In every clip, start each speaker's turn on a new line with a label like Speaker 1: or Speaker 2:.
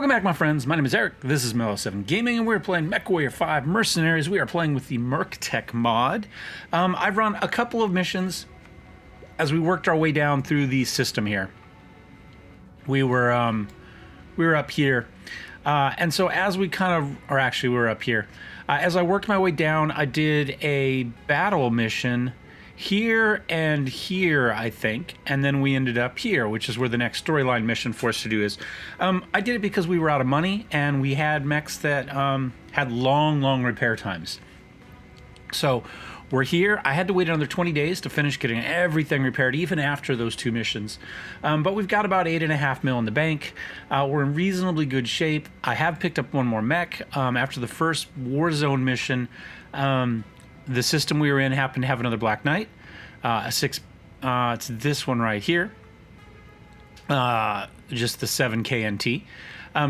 Speaker 1: Welcome back, my friends. My name is Eric. This is Melo7 Gaming, and we're playing MechWarrior 5 Mercenaries. We are playing with the Merc Tech mod. I've run a couple of missions as we worked our way down through the system here. We were up here, and so as we we were up here. As I worked my way down, I did a battle mission here and here, I think, and then we ended up here, which is where the next storyline mission for us to do is. I did it because we were out of money and we had mechs that had long repair times. So we're here. I had to wait another 20 days to finish getting everything repaired, even after those two missions. But we've got about 8.5 mil in the bank. We're in reasonably good shape. I have picked up one more mech after the first Warzone mission. The system we were in happened to have another Black Knight, it's this one right here, just the 7 KNT.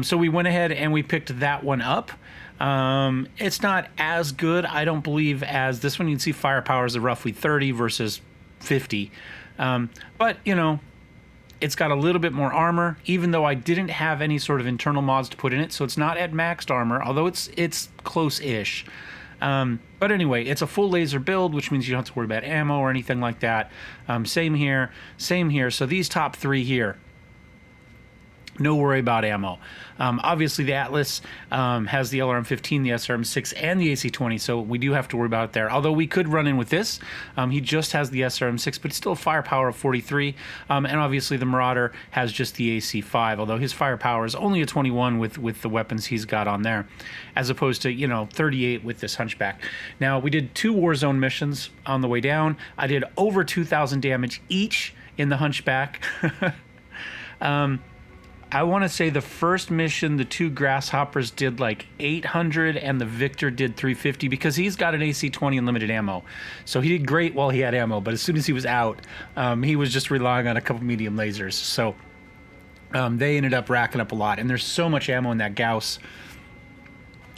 Speaker 1: So we went ahead and we picked that one up. It's not as good, I don't believe, as this one. You can see firepower is roughly 30 versus 50. But, you know, it's got a little bit more armor, even though I didn't have any sort of internal mods to put in it. So it's not at maxed armor, although it's close-ish. But anyway, it's a full laser build, which means you don't have to worry about ammo or anything like that. Same here. So these top three here, no worry about ammo. Obviously, the Atlas has the LRM-15, the SRM-6, and the AC-20, so we do have to worry about it there. Although we could run in with this. He just has the SRM-6, but it's still a firepower of 43. And obviously, the Marauder has just the AC-5, although his firepower is only a 21 with the weapons he's got on there, as opposed to, you know, 38 with this Hunchback. Now, we did 2 Warzone missions on the way down. I did over 2,000 damage each in the Hunchback. I want to say the first mission, the 2 Grasshoppers did like 800 and the Victor did 350 because he's got an AC-20 and limited ammo. So he did great while he had ammo, but as soon as he was out, he was just relying on a couple medium lasers. So they ended up racking up a lot. And there's so much ammo in that Gauss.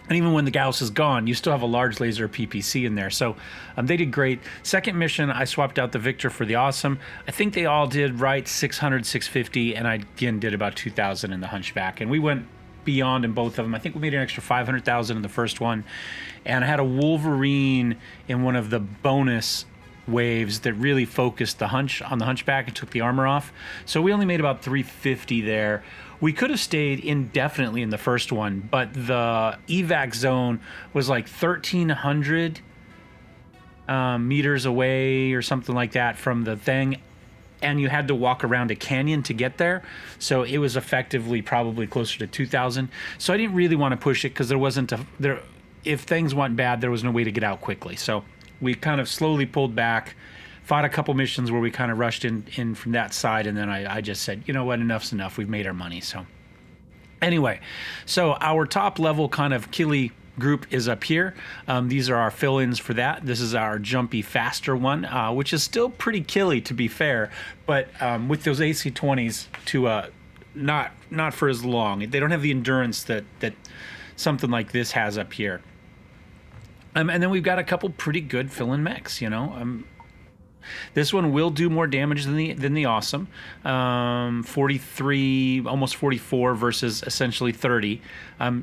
Speaker 1: And even when the Gauss is gone, you still have a large laser PPC in there. So they did great. Second mission, I swapped out the Victor for the Awesome. I think they all did right 600, 650, and I again did about 2,000 in the Hunchback. And we went beyond in both of them. I think we made an extra 500,000 in the first one. And I had a Wolverine in one of the bonus waves that really focused the on the Hunchback and took the armor off. So we only made about 350 there. We could have stayed indefinitely in the first one, but the evac zone was like 1,300 meters away or something like that from the thing, and you had to walk around a canyon to get there. So it was effectively probably closer to 2,000. So I didn't really want to push it because there wasn't if things went bad, there was no way to get out quickly. So we kind of slowly pulled back. Fought a couple missions where we kind of rushed in from that side, and then I just said, you know what, enough's enough. We've made our money. So anyway, so our top level kind of killy group is up here. These are our fill-ins for that. This is our jumpy, faster one, which is still pretty killy, to be fair, but with those AC-20s to not for as long. They don't have the endurance that something like this has up here. And then we've got a couple pretty good fill-in mechs, you know. This one will do more damage than the Awesome. 43, almost 44 versus essentially 30.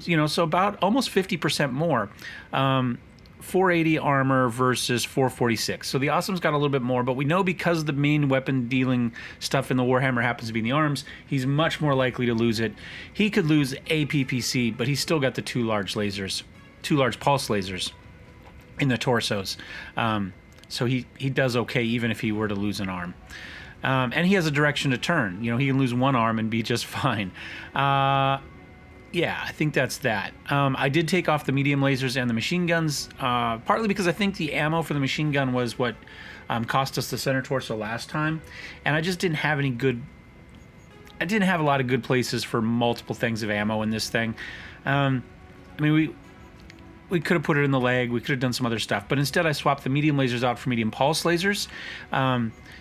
Speaker 1: You know, so about almost 50% more. 480 armor versus 446. So the Awesome's got a little bit more, but we know because the main weapon dealing stuff in the Warhammer happens to be in the arms, he's much more likely to lose it. He could lose a PPC, but he's still got the 2 large lasers, 2 large pulse lasers in the torsos. So he does okay even if he were to lose an arm. And he has a direction to turn. You know, he can lose one arm and be just fine. Yeah, I think that's that. I did take off the medium lasers and the machine guns, partly because I think the ammo for the machine gun was what cost us the center torso last time. And I just didn't have any good... I didn't have a lot of good places for multiple things of ammo in this thing. I mean, we could have put it in the leg, we could have done some other stuff, but instead I swapped the medium lasers out for medium pulse lasers.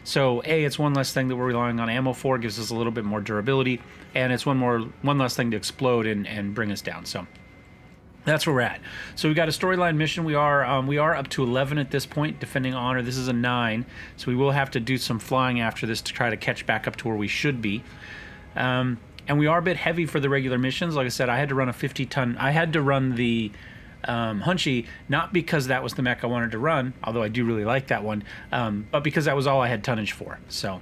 Speaker 1: So A, it's one less thing that we're relying on ammo for, gives us a little bit more durability, and it's one less thing to explode and bring us down. So that's where we're at. So we've got a storyline mission. We are up to 11 at this point, defending honor. This is a 9, so we will have to do some flying after this to try to catch back up to where we should be. And we are a bit heavy for the regular missions. Like I said, I had to run a 50-ton. I had to run the Hunchy, not because that was the mech I wanted to run, although I do really like that one, but because that was all I had tonnage for. So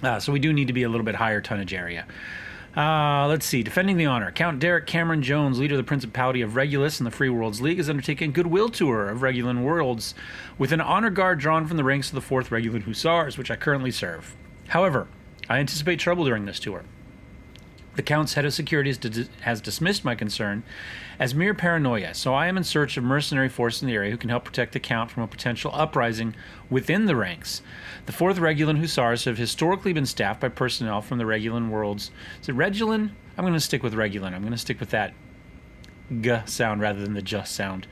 Speaker 1: we do need to be a little bit higher tonnage area. Let's see. Defending the Honor. Count Derek Cameron Jones, leader of the Principality of Regulus in the Free Worlds League, is undertaking a goodwill tour of Regulan worlds with an honor guard drawn from the ranks of the 4th Regulan Hussars, which I currently serve. However, I anticipate trouble during this tour. The Count's head of security has dismissed my concern as mere paranoia, so I am in search of mercenary forces in the area who can help protect the Count from a potential uprising within the ranks. The 4th Regulan Hussars have historically been staffed by personnel from the Regulan worlds. Is it Regulan? I'm going to stick with Regulan. I'm going to stick with that G sound rather than the J sound.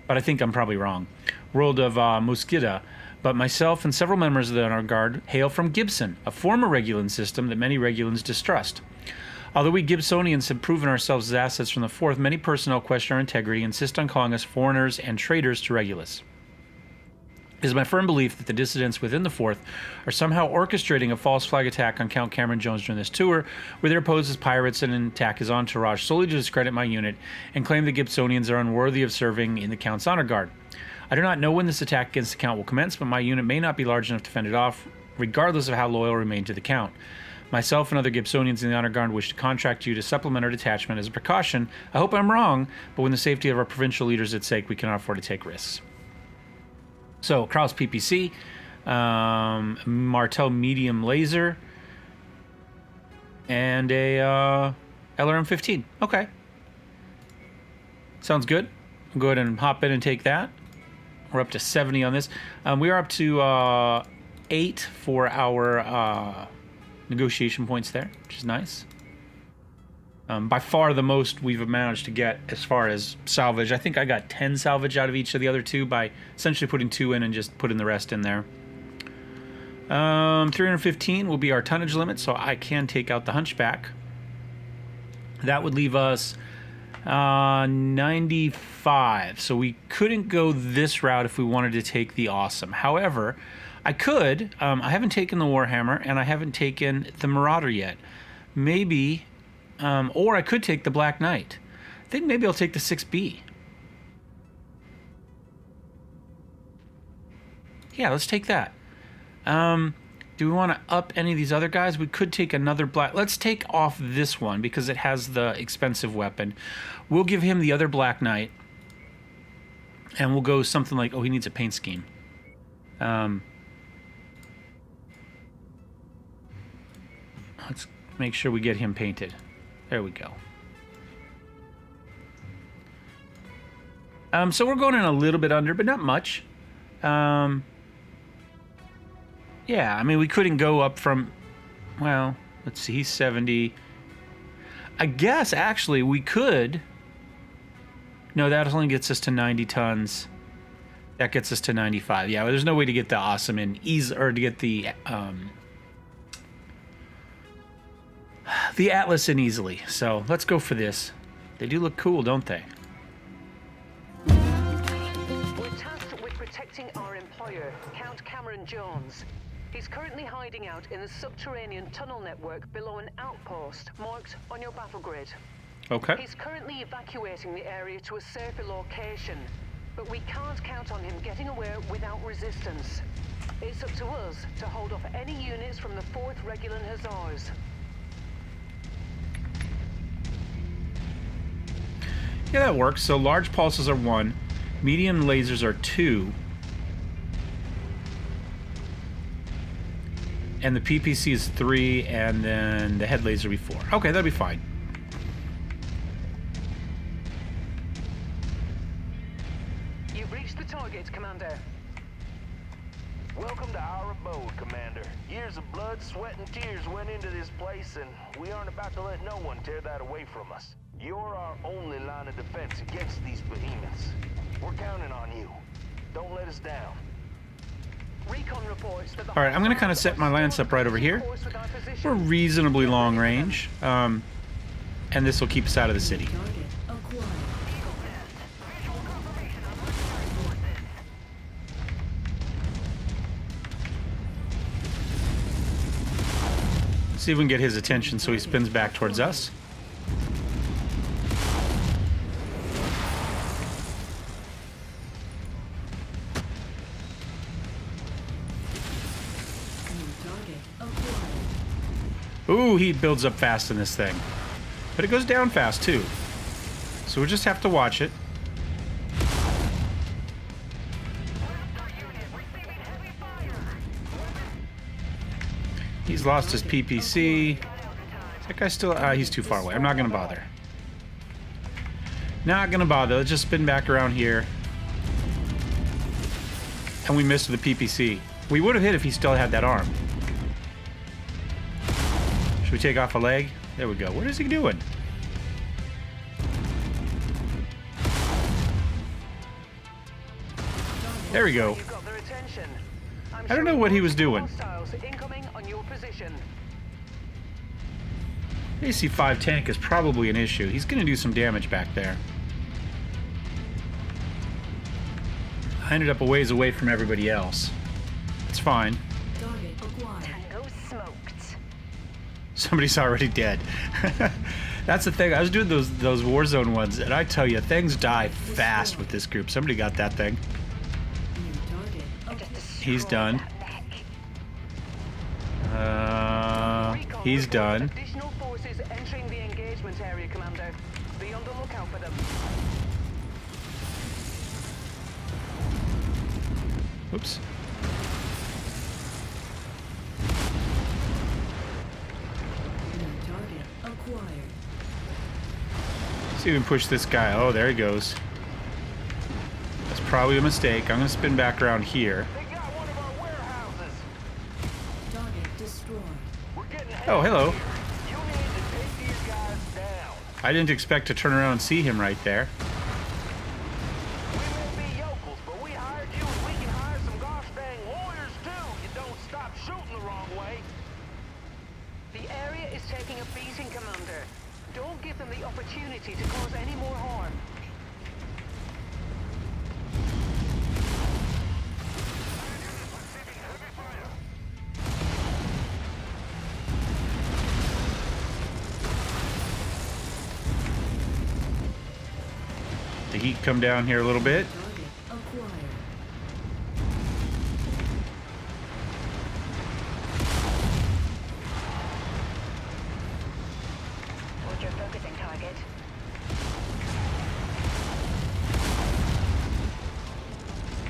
Speaker 1: But I think I'm probably wrong. World of Musquida. But myself and several members of the Honor Guard hail from Gibson, a former Regulan system that many Regulans distrust. Although we Gibsonians have proven ourselves as assets from the 4th, many personnel question our integrity and insist on calling us foreigners and traitors to Regulus. It is my firm belief that the dissidents within the 4th are somehow orchestrating a false flag attack on Count Cameron Jones during this tour, where they're posed as pirates and attack his entourage solely to discredit my unit and claim the Gibsonians are unworthy of serving in the Count's Honor Guard. I do not know when this attack against the Count will commence, but my unit may not be large enough to fend it off, regardless of how loyal I remain to the Count. Myself and other Gibsonians in the Honor Guard wish to contract you to supplement our detachment as a precaution. I hope I'm wrong, but when the safety of our provincial leaders is at stake, we cannot afford to take risks. So, Krauss PPC, Martel medium laser, and a LRM-15. Okay. Sounds good. I'll go ahead and hop in and take that. We're up to 70 on this. We are up to 8 for our negotiation points there, which is nice. By far the most we've managed to get as far as salvage. I think I got 10 salvage out of each of the other two by essentially putting 2 in and just putting the rest in there. 315 will be our tonnage limit, so I can take out the Hunchback. That would leave us 95. So we couldn't go this route if we wanted to take the Awesome. However, I could. I haven't taken the Warhammer, and I haven't taken the Marauder yet. Maybe, or I could take the Black Knight. I think maybe I'll take the 6B. Yeah, let's take that. Do we want to up any of these other guys? We could take another black. Let's take off this one because it has the expensive weapon. We'll give him the other Black Knight, and we'll go something like, oh, he needs a paint scheme. Let's make sure we get him painted. There we go. So we're going in a little bit under, but not much. Yeah, I mean, we couldn't go up from, well, let's see, he's 70. I guess, actually, we could. No, that only gets us to 90 tons. That gets us to 95. Yeah, well, there's no way to get the Awesome in easy, or to get the Atlas in easily. So let's go for this. They do look cool, don't they?
Speaker 2: We're tasked with protecting our employer, Count Cameron Jones. He's currently hiding out in a subterranean tunnel network below an outpost marked on your battle grid.
Speaker 1: Okay.
Speaker 2: He's currently evacuating the area to a safer location, but we can't count on him getting away without resistance. It's up to us to hold off any units from the 4th Regulan Hussars.
Speaker 1: Yeah, that works. So large pulses are 1, medium lasers are 2, and the PPC is 3, and then the head laser will be 4. Okay, that'll be fine.
Speaker 2: You've reached the target, Commander.
Speaker 3: Welcome to our abode, Commander. Years of blood, sweat, and tears went into this place, and we aren't about to let no one tear that away from us. You're our only line of defense against these behemoths. We're counting on you. Don't let us down.
Speaker 2: Recon reports that
Speaker 1: All right, I'm going to kind of set my lance up right over here. We're reasonably long range, and this will keep us out of the city. See if we can get his attention so he spins back towards us. Ooh, he builds up fast in this thing. But it goes down fast, too. So we'll just have to watch it. He's lost his PPC. Is that guy still... he's too far away. I'm not going to bother. Not going to bother. Let's just spin back around here. And we missed with the PPC. We would have hit if he still had that arm. Should we take off a leg? There we go. What is he doing? There we go. I don't know what he was doing. AC-5 tank is probably an issue. He's going to do some damage back there. I ended up a ways away from everybody else. It's fine. Somebody's already dead. That's the thing. I was doing those Warzone ones, and I tell you, things die fast with this group. Somebody got that thing. He's done. He's done.
Speaker 2: Additional forces entering the engagement area, Commander. Be on the lookout for them.
Speaker 1: Oops.
Speaker 4: Target acquired.
Speaker 1: See if we can push this guy. Oh, there he goes. That's probably a mistake. I'm going to spin back around here.
Speaker 3: They got one of our warehouses.
Speaker 4: Target destroyed.
Speaker 3: We're getting
Speaker 1: Oh, hello.
Speaker 3: You need to take these guys down.
Speaker 1: I didn't expect to turn around and see him right there.
Speaker 3: We may be yokels, but we hired you and we can hire some gosh dang lawyers too. You don't stop shooting the wrong way.
Speaker 2: The area is taking a beating, Commander. Don't give them the opportunity to cause any more harm.
Speaker 1: The heat come down here a little bit.
Speaker 4: Target acquired.
Speaker 2: What's your focusing target?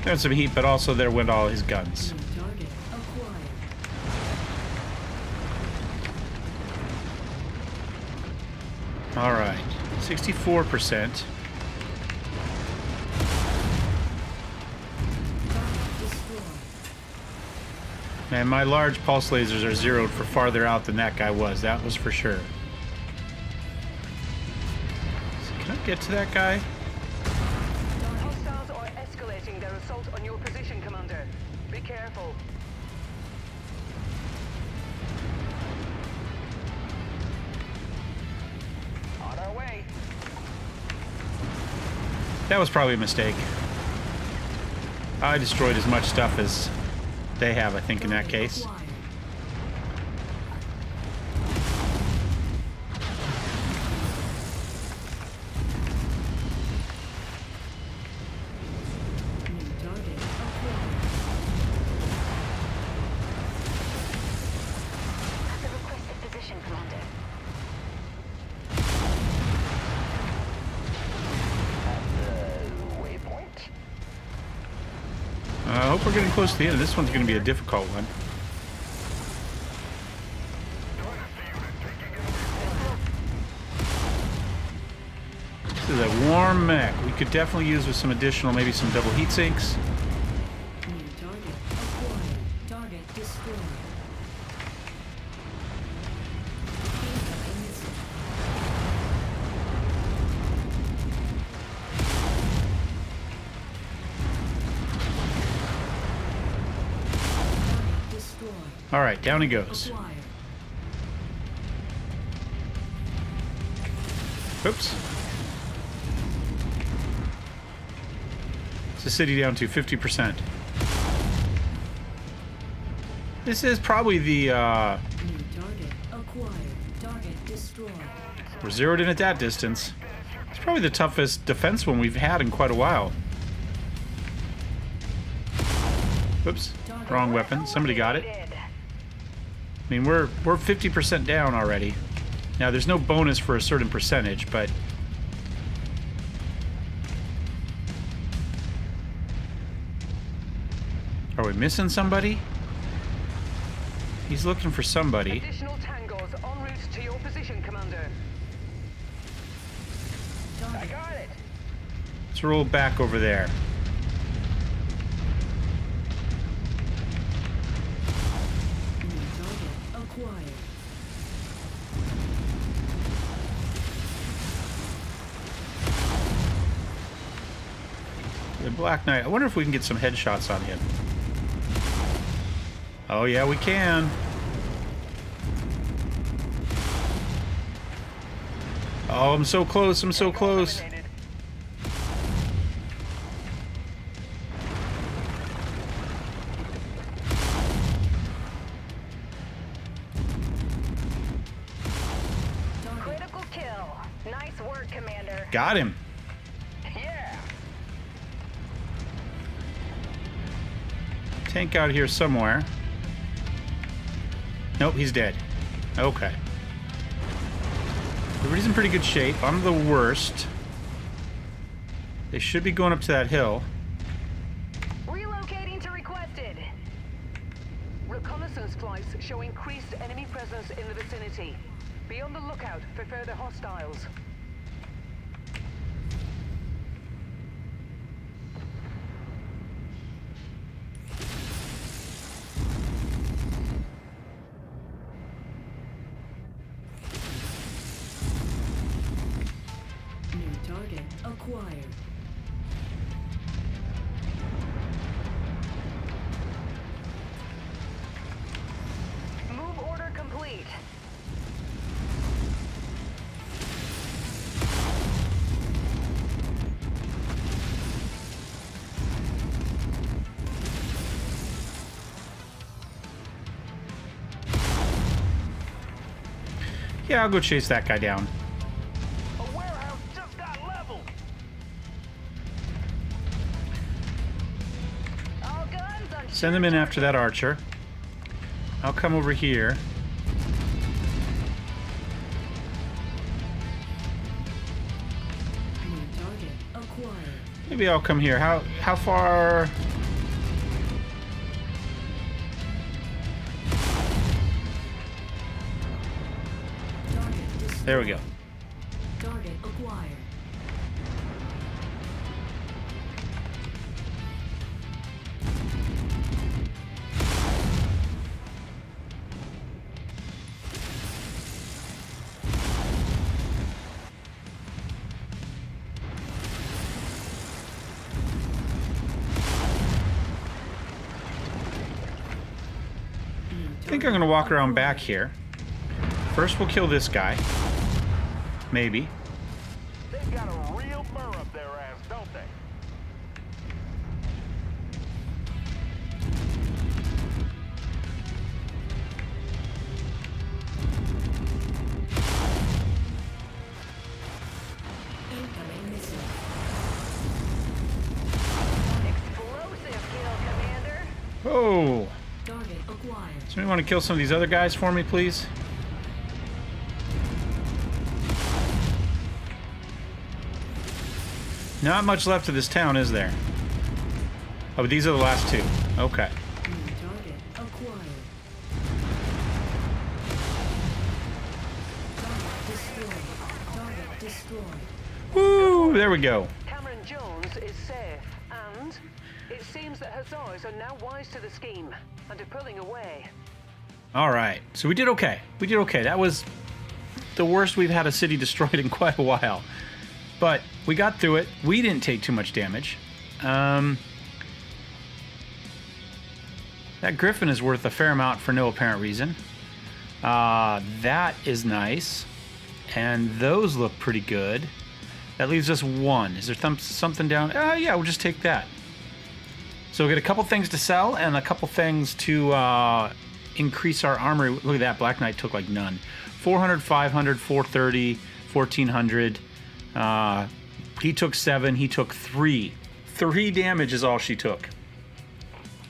Speaker 1: There's some heat, but also there went all his guns.
Speaker 4: Target acquired.
Speaker 1: All right, 64%. And my large pulse lasers are zeroed for farther out than that guy was. That was for sure. So can I get to that guy?
Speaker 2: Hostiles are escalating their assault on your position, Commander. Be careful.
Speaker 3: On our way.
Speaker 1: That was probably a mistake. I destroyed as much stuff as they have, I think, in that case.
Speaker 4: Acquired. New target acquired.
Speaker 2: At the requested position, Commander.
Speaker 3: Waypoint.
Speaker 1: I hope we're getting close to the end. This one's going to be a difficult one. This is a warm mech. We could definitely use with some additional, maybe some double heat sinks.
Speaker 4: New target acquired. Target destroyed. Incoming missile. Target destroyed.
Speaker 1: All right, down he goes.
Speaker 4: Acquired.
Speaker 1: Oops. It's the city down to 50%. This is probably the
Speaker 4: New target acquired. acquired. Target destroyed.
Speaker 1: We're zeroed in at that distance. It's probably the toughest defense one we've had in quite a while. Oops, wrong weapon. Somebody got it. I mean, we're 50% down already. Now, there's no bonus for a certain percentage, but... Are we missing somebody? He's looking for somebody.
Speaker 2: Additional tangos en route to your position, Commander.
Speaker 3: I got it.
Speaker 1: Let's roll back over there.
Speaker 4: New target acquired.
Speaker 1: The Black Knight. I wonder if we can get some headshots on him. Oh yeah, we can. Oh, I'm so close. I'm so close.
Speaker 5: Critical kill. Nice work, Commander.
Speaker 1: Got him.
Speaker 3: Yeah.
Speaker 1: Tank out here somewhere. Nope, he's dead. Okay. Everybody's in pretty good shape. I'm the worst. They should be going up to that hill.
Speaker 5: Relocating to requested.
Speaker 2: Reconnaissance flights show increased enemy presence in the vicinity. Be on the lookout for further hostiles.
Speaker 4: New target acquired.
Speaker 5: Move order complete.
Speaker 1: Yeah, I'll go chase that guy down.
Speaker 3: A warehouse just got leveled.
Speaker 5: All guns on.
Speaker 1: Send them in after that archer. I'll come over here.
Speaker 4: New target acquired.
Speaker 1: Maybe I'll come here. How far?
Speaker 4: Target destroyed.
Speaker 1: There we go.
Speaker 4: Target acquired.
Speaker 1: I think I'm gonna walk around back here. First, we'll kill this guy. Maybe.
Speaker 3: They've got a real burr up their ass, don't they?
Speaker 4: Incoming missile.
Speaker 5: Explosive kill, Commander.
Speaker 1: Oh.
Speaker 4: Target acquired.
Speaker 1: Somebody want to kill some of these other guys for me, please? Not much left of this town, is there? Oh, but these are the last two. Okay.
Speaker 4: New target acquired. Target destroyed. Target destroyed.
Speaker 1: Woo! There we go.
Speaker 2: Cameron Jones is safe, and it seems that Hussars are now wise to the scheme and are pulling away.
Speaker 1: All right. So we did okay. We did okay. That was the worst we've had a city destroyed in quite a while. But we got through it. We didn't take too much damage. That Griffin is worth a fair amount for no apparent reason. That is nice. And those look pretty good. That leaves us one. Is there something down? Yeah, we'll just take that. So we get a couple things to sell and a couple things to increase our armor. Look at that. Black Knight took like none. 400, 500, 430, 1400. He took 7. He took 3. 3 damage is all she took.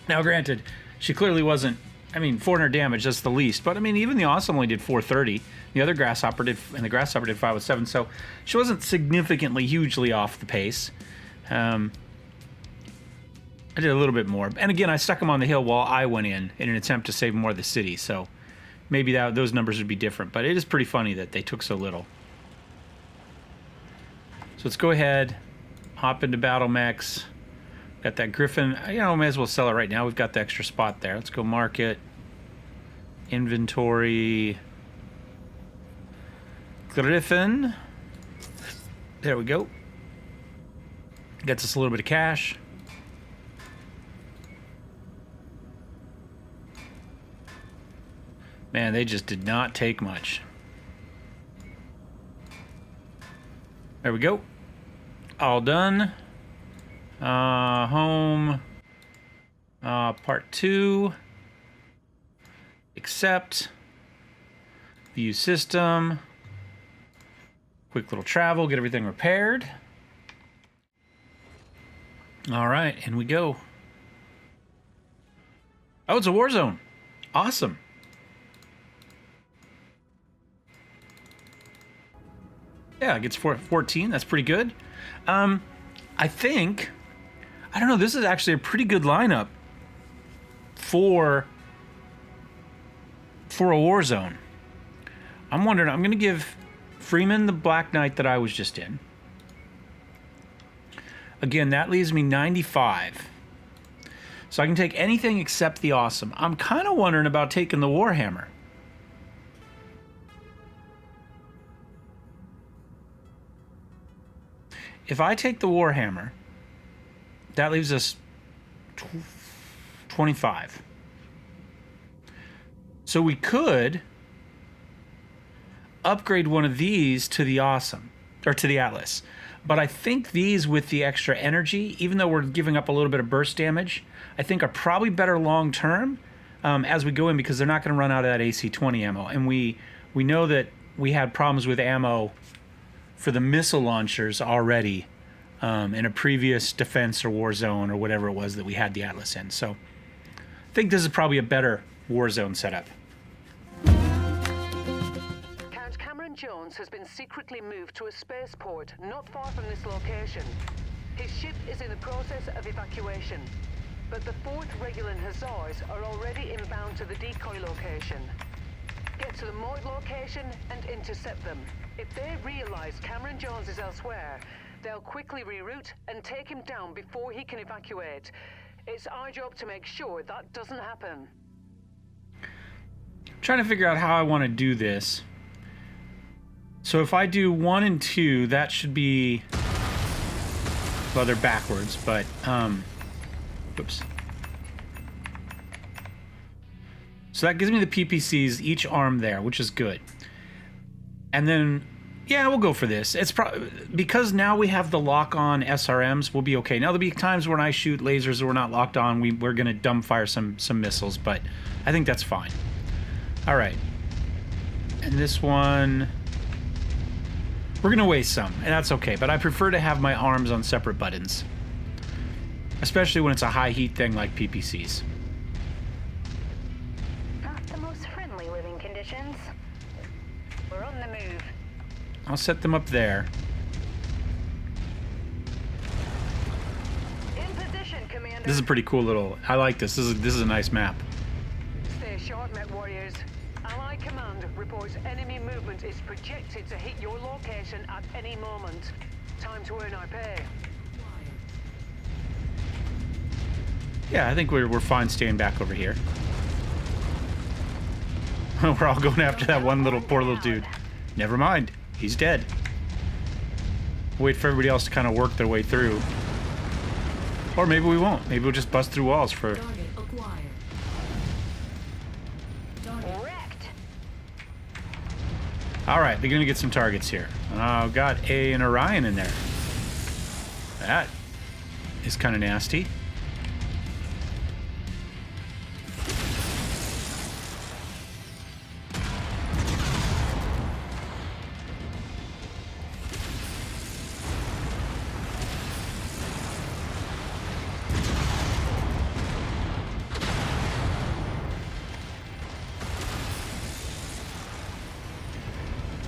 Speaker 1: Now, granted, she clearly wasn't. I mean, 400 damage, that's the least. But, I mean, even the Awesome only did 430. The other Grasshopper did, and the Grasshopper did 507. So she wasn't significantly, hugely off the pace. I did a little bit more. And again, I stuck him on the hill while I went in an attempt to save more of the city. So maybe those numbers would be different. But it is pretty funny that they took so little. So let's go ahead, hop into battlemechs. Got that Griffin. You know, may as well sell it right now. We've got the extra spot there. Let's go market. Inventory. Griffin. There we go. Gets us a little bit of cash. Man, they just did not take much. There we go. All done. Home. Part 2. Accept. View system. Quick little travel, get everything repaired. All right, in we go. Oh, it's a war zone. Awesome. Yeah, it gets 14. That's pretty good. I think, I don't know, this is actually a pretty good lineup for a war zone. I'm wondering, I'm going to give Freeman the Black Knight that I was just in. Again, that leaves me 95. So I can take anything except the Awesome. I'm kind of wondering about taking the Warhammer. If I take the Warhammer, that leaves us 25. So we could upgrade one of these to the Awesome, or to the Atlas. But I think these with the extra energy, even though we're giving up a little bit of burst damage, I think are probably better long term as we go in, because they're not going to run out of that AC-20 ammo. And we know that we had problems with ammo for the missile launchers already in a previous defense or war zone or whatever it was that we had the Atlas in. So I think this is probably a better war zone setup.
Speaker 2: Count Cameron Jones has been secretly moved to a spaceport not far from this location. His ship is in the process of evacuation, but the 4th Regular Hussars are already inbound to the decoy location. Get to the Moid location and intercept them. If they realize Cameron Jones is elsewhere, they'll quickly reroute and take him down before he can evacuate. It's our job to make sure that doesn't happen.
Speaker 1: I'm trying to figure out how I want to do this. So if I do 1 and 2, that should be... Well, they're backwards, but... Oops. So that gives me the PPCs, each arm there, which is good. And then, yeah, we'll go for this. It's probably because now we have the lock-on SRMs, we'll be okay. Now there'll be times when I shoot lasers that we're not locked on. We're going to dumbfire some missiles, but I think that's fine. All right. And this one, we're going to waste some, and that's okay. But I prefer to have my arms on separate buttons, especially when it's a high heat thing like PPCs.
Speaker 5: We're on the move.
Speaker 1: I'll set them up there.
Speaker 5: In position, Commander.
Speaker 1: This is a pretty cool little... I like this. This is a nice map.
Speaker 2: Stay sharp, MechWarriors. Allied Command reports enemy movement is projected to hit your location at any moment. Time to earn our pay.
Speaker 1: Yeah, I think we're fine staying back over here. We're all going after that one poor little dude. Never mind. He's dead. Wait for everybody else to kind of work their way through. Or maybe we won't. Maybe we'll just bust through walls for...
Speaker 4: Target acquired. Target.
Speaker 5: Wrecked.
Speaker 1: Alright, we're going to get some targets here. Oh, got an Orion in there. That is kind of nasty.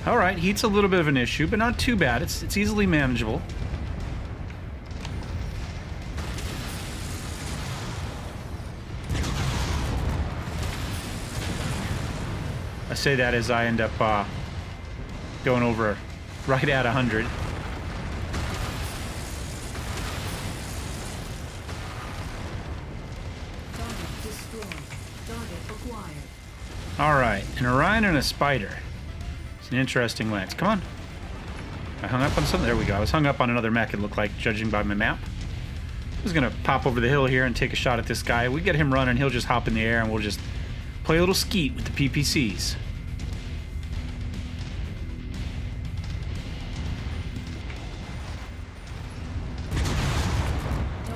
Speaker 1: All right, heat's a little bit of an issue, but not too bad. It's easily manageable. I say that as I end up going over right at 100.
Speaker 4: Target destroyed. Target acquired.
Speaker 1: All right, an Orion and a Spider. It's an interesting lens. Come on. I hung up on something. There we go. I was hung up on another mech, it looked like, judging by my map. I was going to pop over the hill here and take a shot at this guy. We get him running, he'll just hop in the air, and we'll just play a little skeet with the PPCs.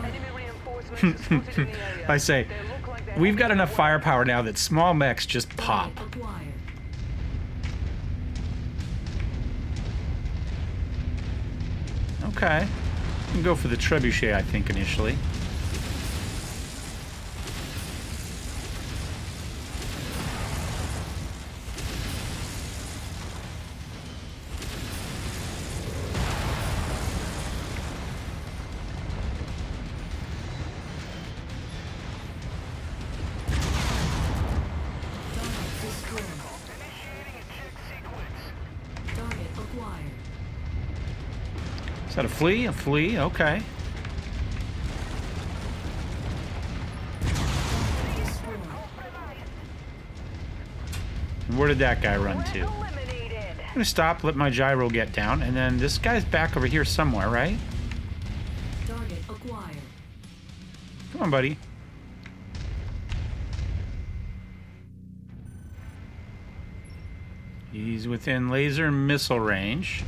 Speaker 2: Enemy reinforcements are spotted in the area.
Speaker 1: I say,
Speaker 2: They look like they're
Speaker 1: we've got
Speaker 2: heading
Speaker 1: enough
Speaker 2: north.
Speaker 1: firepower now that small mechs just pop.
Speaker 4: Target acquired.
Speaker 1: Okay. We can go for the trebuchet, I think, initially.
Speaker 4: Target destroyed. Target acquired.
Speaker 1: Is that a flea? A flea, okay.
Speaker 4: Target destroyed.
Speaker 1: And where did that guy run to?
Speaker 5: Eliminated.
Speaker 1: I'm gonna stop, let my gyro get down, and then this guy's back over here somewhere, right?
Speaker 4: Target acquired.
Speaker 1: Come on, buddy. He's within laser missile range.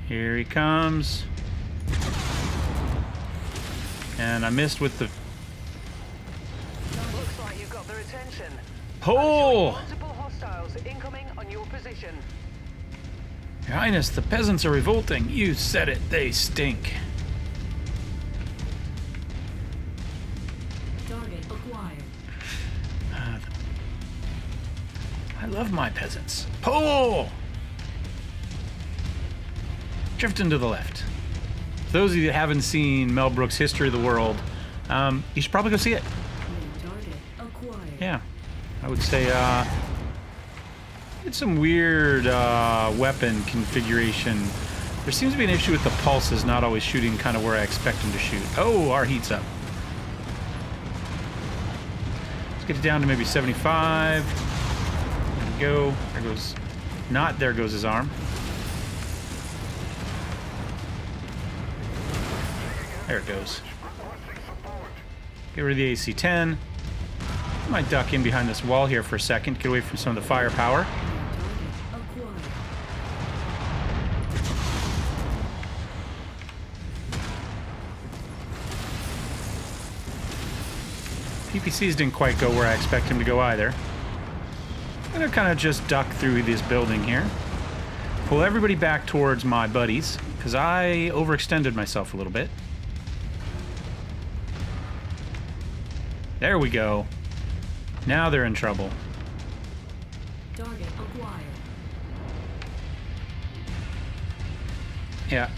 Speaker 1: Here he comes. And I missed with the...
Speaker 2: Looks like you've got their attention.
Speaker 1: Oh!
Speaker 2: Multiple hostiles incoming on your position.
Speaker 1: Your Highness, the peasants are revolting. You said it, they stink.
Speaker 4: Target acquired.
Speaker 1: I love my peasants. Pull! Drifting to the left. For those of you that haven't seen Mel Brooks' History of the World, you should probably go see it.
Speaker 4: New target acquired.
Speaker 1: Yeah, I would say it's some weird weapon configuration. There seems to be an issue with the pulses not always shooting kind of where I expect them to shoot. Oh, our heat's up. Let's get it down to maybe 75. There we go. There goes... Not there goes his arm. There it goes. Get rid of the AC-10. Might duck in behind this wall here for a second, get away from some of the firepower.
Speaker 4: Target acquired.
Speaker 1: PPCs didn't quite go where I expect him to go either. I'm gonna kind of just duck through this building here. Pull everybody back towards my buddies, because I overextended myself a little bit. There we go. Now they're in trouble.
Speaker 4: Target acquired.
Speaker 1: Yeah.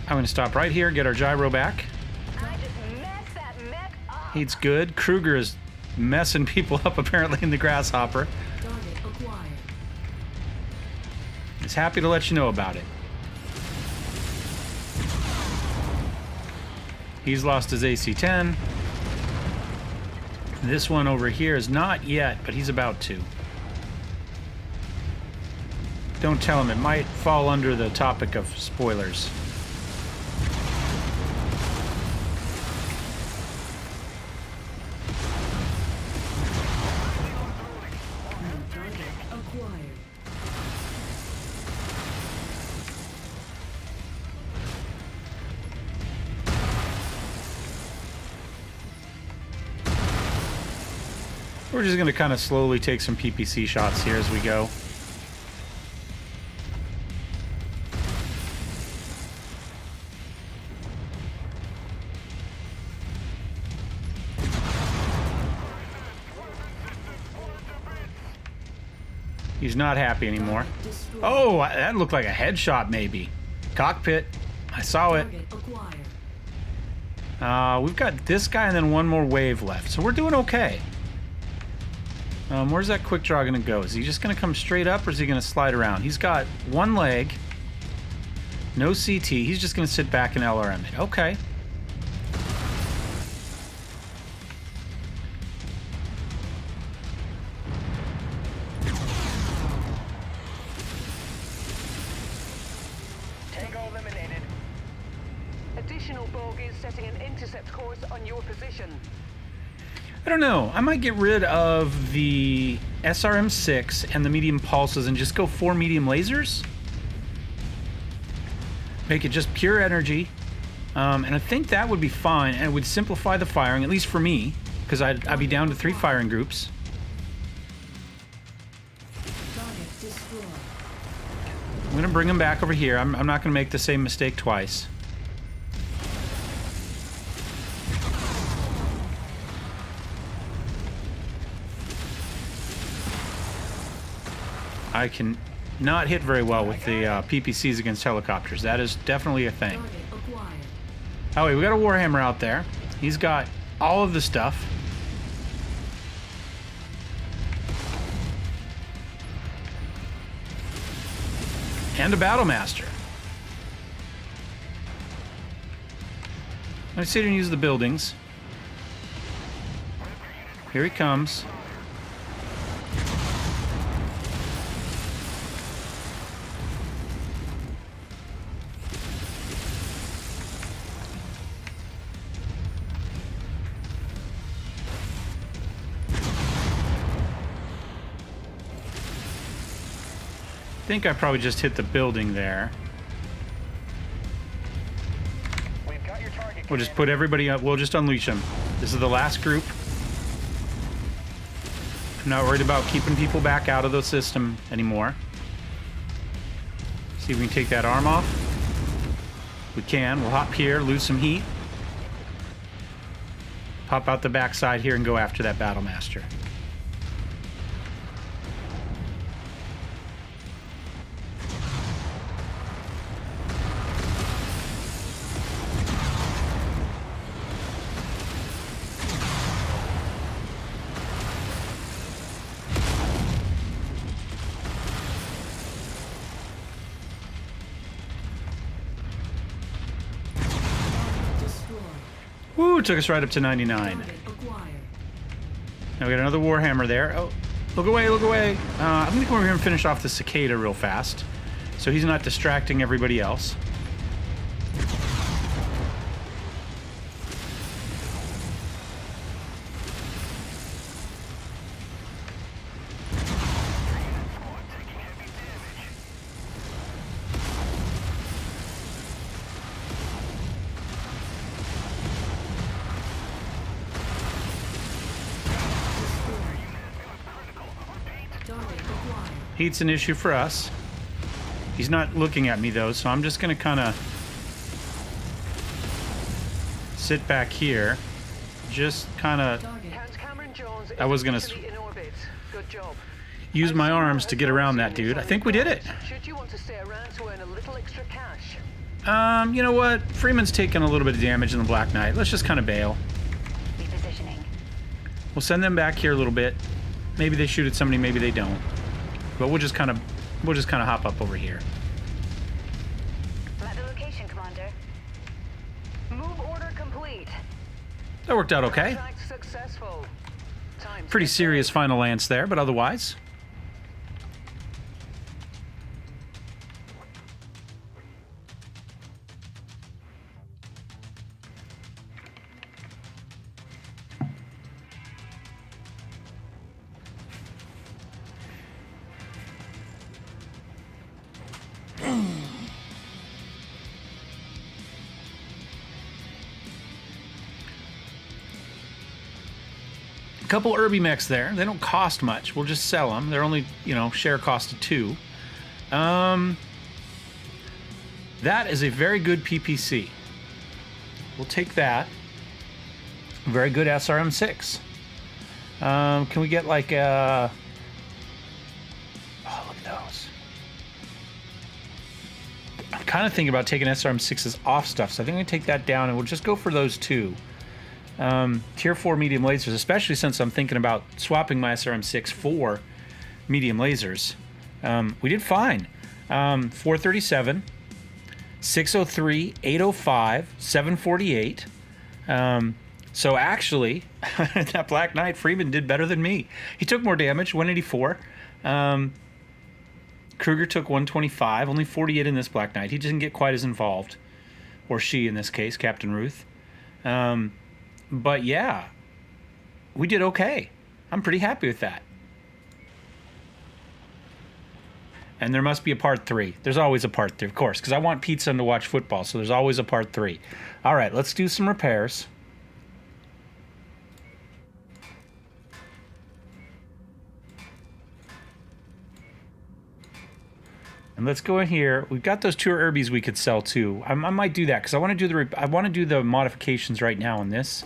Speaker 1: I'm gonna stop right here, get our gyro back.
Speaker 5: I just messed that mech up.
Speaker 1: He's good. Kruger is messing people up apparently in the grasshopper.
Speaker 4: Target acquired.
Speaker 1: He's happy to let you know about it. He's lost his AC-10. This one over here is not yet, but he's about to. Don't tell him, it might fall under the topic of spoilers.
Speaker 4: New target acquired.
Speaker 1: We're just going to kind of slowly take some PPC shots here as we go. He's not happy anymore.
Speaker 4: Destroyed.
Speaker 1: Oh, that looked like a headshot maybe. Cockpit. I saw it.
Speaker 4: Target acquired.
Speaker 1: We've got this guy and then one more wave left. So we're doing okay. Where's that quick draw going to go? Is he just going to come straight up or is he going to slide around? He's got one leg. No CT. He's just going to sit back and LRM it. Okay.
Speaker 3: Tango eliminated.
Speaker 2: Additional bogies setting an intercept course on your position.
Speaker 1: I don't know. I might get rid of the SRM-6 and the medium pulses and just go 4 medium lasers. Make it just pure energy. And I think that would be fine and it would simplify the firing, at least for me, because I'd be down to 3 firing groups.
Speaker 4: Target destroyed.
Speaker 1: I'm going to bring him back over here. I'm not going to make the same mistake twice. I can not hit very well with the PPCs against helicopters. That is definitely a thing.
Speaker 4: Target acquired.
Speaker 1: Oh wait, we got a Warhammer out there. He's got all of the stuff. And a Battlemaster. Let's sit here and use the buildings. Here he comes. I think I probably just hit the building there.
Speaker 3: We've got your target.
Speaker 1: We'll just put everybody up. We'll just unleash them. This is the last group. I'm not worried about keeping people back out of the system anymore. See if we can take that arm off. We can. We'll hop here, lose some heat. Pop out the backside here and go after that Battlemaster. Woo, took us right up to 99.
Speaker 4: Target acquired.
Speaker 1: Now we got another Warhammer there. Oh, look away, look away. I'm going to come over here and finish off the Cicada real fast, so he's not distracting everybody else.
Speaker 4: Target acquired.
Speaker 1: Heat's an issue for us. He's not looking at me though, so I'm just going to kind of sit back here. Just kind of
Speaker 4: Target.
Speaker 2: Count Cameron Jones
Speaker 1: I was gonna
Speaker 2: is officially in orbit. Good job.
Speaker 1: use my arms to get around that dude. I think we did it.
Speaker 2: Should you want to stay around to earn a little extra cash?
Speaker 1: You know what? Freeman's taking a little bit of damage in the Black Knight. Let's just kind of bail.
Speaker 5: Repositioning.
Speaker 1: We'll send them back here a little bit. Maybe they shoot at somebody, maybe they don't. But we'll just kind of hop up over here.
Speaker 5: I'm at the location, Commander.
Speaker 2: Move order complete.
Speaker 1: That worked out okay.
Speaker 2: Contract successful. Time to
Speaker 1: Pretty
Speaker 2: get
Speaker 1: serious
Speaker 2: going.
Speaker 1: final lance there, but otherwise. Couple Irby mechs there. They don't cost much. We'll just sell them. They're only, share cost of 2. That is a very good PPC. We'll take that. Very good SRM-6. Can we get like a kind of thinking about taking SRM6's off stuff, so I think I'm going to take that down, and we'll just go for those two. Tier 4 medium lasers, especially since I'm thinking about swapping my SRM6 for medium lasers. We did fine. 437, 603, 805, 748. So actually, that Black Knight, Freeman, did better than me. He took more damage, 184. Kruger took 125, only 48 in this Black Knight. He didn't get quite as involved. Or she, in this case, Captain Ruth. But yeah, we did okay. I'm pretty happy with that. And there must be a part 3. There's always a part 3, of course, because I want Pete Son to watch football, so there's always a part 3. All right, let's do some repairs. And let's go in here. We've got those 2 Irbies we could sell too. I might do that because I want to do the modifications right now on this.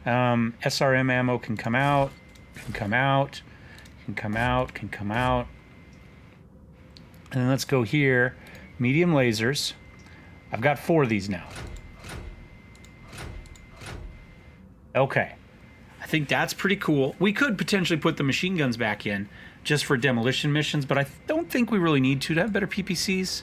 Speaker 1: SRM ammo can come out, can come out, can come out, can come out. And then let's go here. Medium lasers. I've got 4 of these now. Okay. I think that's pretty cool. We could potentially put the machine guns back in just for demolition missions, but I don't think we really need to have better PPCs.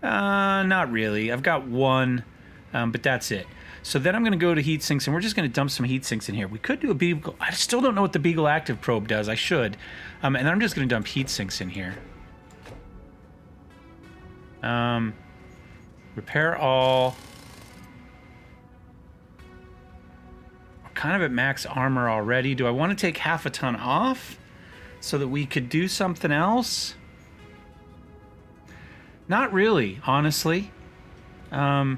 Speaker 1: Not really. I've got 1, but that's it. So then I'm going to go to heat sinks, and we're just going to dump some heat sinks in here. We could do a Beagle. I still don't know what the Beagle Active Probe does. I should. And I'm just going to dump heat sinks in here. Repair all. We're kind of at max armor already. Do I want to take half a ton off so that we could do something else? Not really, honestly. I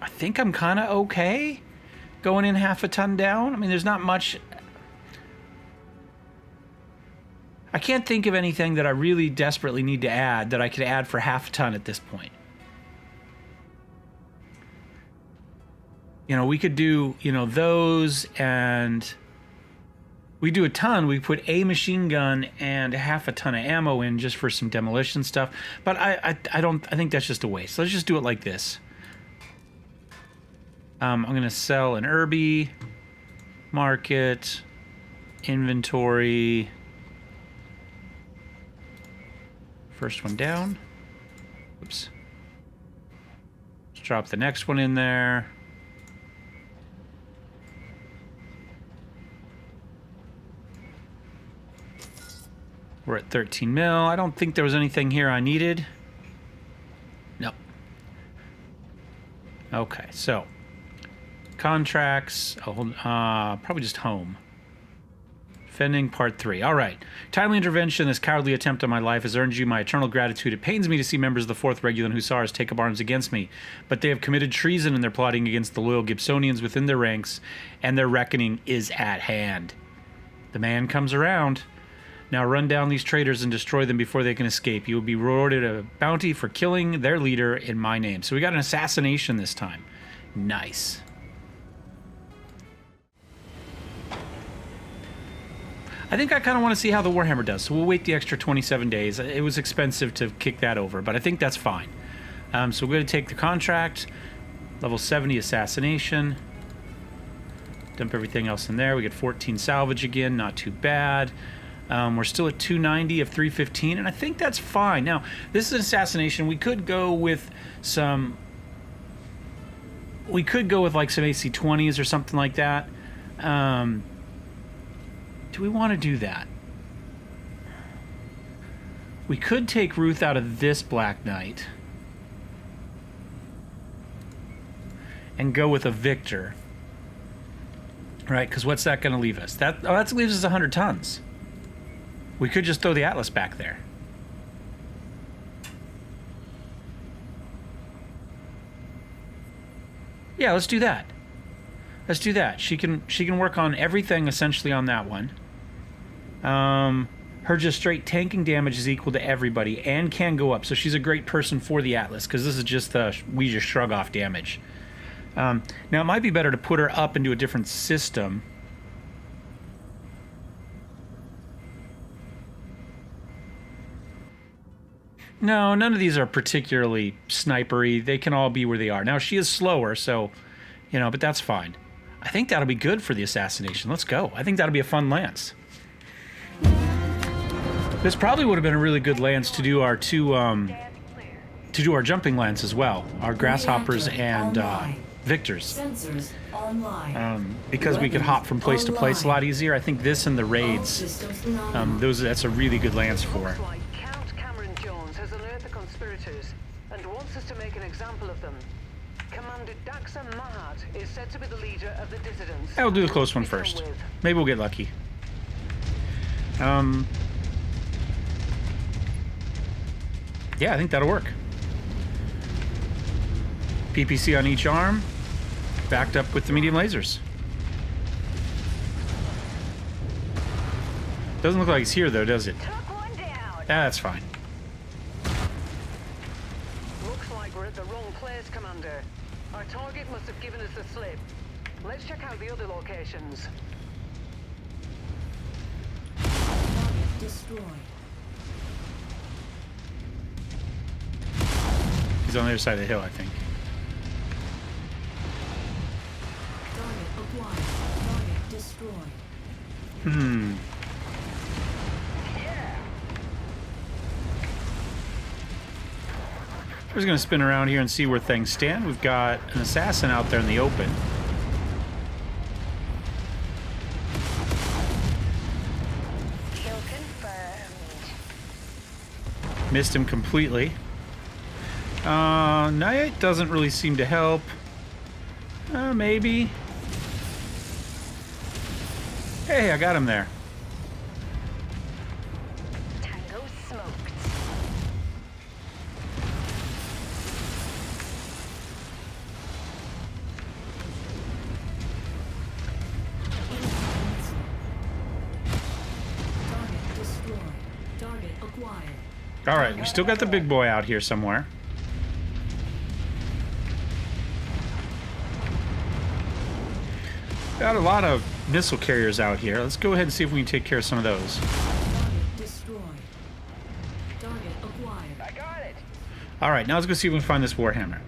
Speaker 1: think I'm kind of okay going in half a ton down. I mean, there's not much. I can't think of anything that I really desperately need to add that I could add for half a ton at this point. You know, we could do, you know, those, and we do a ton. We put a machine gun and half a ton of ammo in just for some demolition stuff. But I think that's just a waste. Let's just do it like this. I'm going to sell an Irby, market, inventory. First one down. Oops. Let's drop the next one in there. We're at 13 mil. I don't think there was anything here I needed. No. Okay, so contracts. Probably just home. Defending part 3. All right. Timely intervention. This cowardly attempt on my life has earned you my eternal gratitude. It pains me to see members of the 4th Regulan Hussars take up arms against me, but they have committed treason in their plotting against the loyal Gibsonians within their ranks, and their reckoning is at hand. The man comes around. Now run down these traitors and destroy them before they can escape. You will be rewarded a bounty for killing their leader in my name. So we got an assassination this time. Nice. I think I kind of want to see how the Warhammer does, so we'll wait the extra 27 days. It was expensive to kick that over, but I think that's fine. So we're going to take the contract, level 70 assassination, dump everything else in there. We get 14 salvage again, not too bad. We're still at 290 of 315, and I think that's fine. Now, this is an assassination. We could go with some... We could go with like some AC-20s or something like that. Do we want to do that? We could take Ruth out of this Black Knight and go with a Victor. Right, because what's that going to leave us? That leaves us 100 tons. We could just throw the Atlas back there. Yeah, let's do that. Let's do that. She can work on everything essentially on that one. Her just straight tanking damage is equal to everybody and can go up. So she's a great person for the Atlas because this is just the we just shrug off damage. Now it might be better to put her up into a different system. No, none of these are particularly snipery. They can all be where they are. Now, she is slower, so, you know, but that's fine. I think that'll be good for the assassination. Let's go. I think that'll be a fun lance. This probably would have been a really good lance to do our two, to do our jumping lance as well. Our grasshoppers and victors.
Speaker 4: Sensors online.
Speaker 1: Because we could hop from place to place a lot easier. I think this and the raids, that's a really good lance for.
Speaker 2: Looks like Count Cameron Jones has alerted the conspirators and wants us to make an example of them. Commander Daxa Mahat is said to be the leader of the dissidents.
Speaker 1: I'll do the close one first. Maybe we'll get lucky. Yeah, I think that'll work. PPC on each arm, backed up with the medium lasers. Doesn't look like he's here though, does it?
Speaker 5: Took one down.
Speaker 1: That's fine.
Speaker 2: Looks like we're at the wrong place, Commander. Our target must have given us the slip. Let's check out the other locations.
Speaker 4: Target destroyed.
Speaker 1: He's on the other side of the hill, I think.
Speaker 4: Target acquired. Target destroyed.
Speaker 1: We're just gonna spin around here and see where things stand. We've got an assassin out there in the open.
Speaker 5: Kill confirmed.
Speaker 1: Missed him completely. Night doesn't really seem to help. Maybe. Hey, I got him there.
Speaker 5: Tango smoked.
Speaker 4: Target destroyed. Target acquired.
Speaker 1: All right, we still got the big boy out here somewhere. Got a lot of missile carriers out here. Let's go ahead and see if we can take care of some of those.
Speaker 4: Target destroyed. Target acquired.
Speaker 3: I got it.
Speaker 1: All right, now let's go see if we can find this Warhammer.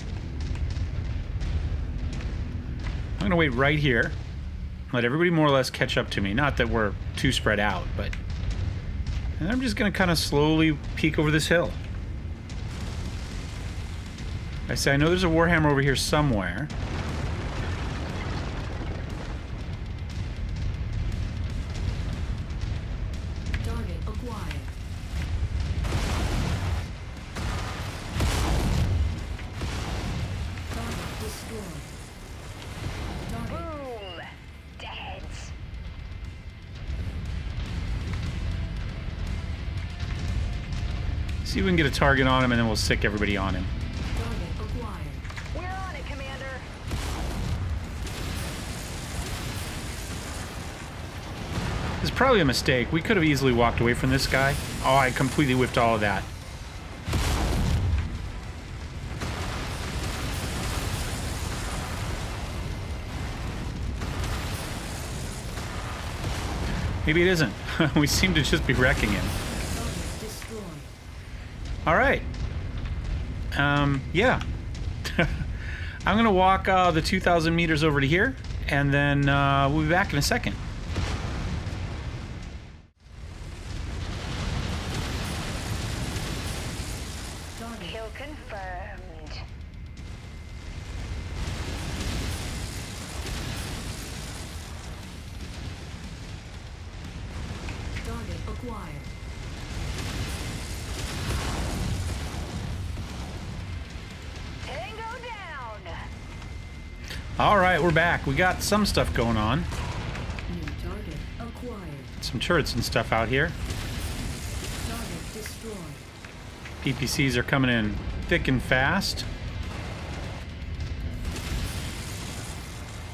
Speaker 1: I'm gonna wait right here. Let everybody more or less catch up to me. Not that we're too spread out, but... And I'm just gonna kind of slowly peek over this hill. I say, I know there's a Warhammer over here somewhere.
Speaker 4: Target acquired. Target destroyed. Target
Speaker 5: Boom. Dead.
Speaker 1: See if we can get a target on him, and then we'll sick everybody on him.
Speaker 4: target acquired.
Speaker 5: We're on it, Commander.
Speaker 1: It's probably a mistake. We could have easily walked away from this guy. Oh, I completely whiffed all of that. Maybe it isn't. We seem to just be wrecking him.
Speaker 4: Target destroyed.
Speaker 1: All right. Yeah. I'm going to walk the 2,000 meters over to here, and then we'll be back in a second.
Speaker 4: Target
Speaker 5: Kill confirmed.
Speaker 4: target acquired.
Speaker 5: Tango down.
Speaker 1: All right, we're back. We got some stuff going on.
Speaker 4: New target acquired.
Speaker 1: Some turrets and stuff out here.
Speaker 4: Target destroyed.
Speaker 1: PPCs are coming in thick and fast.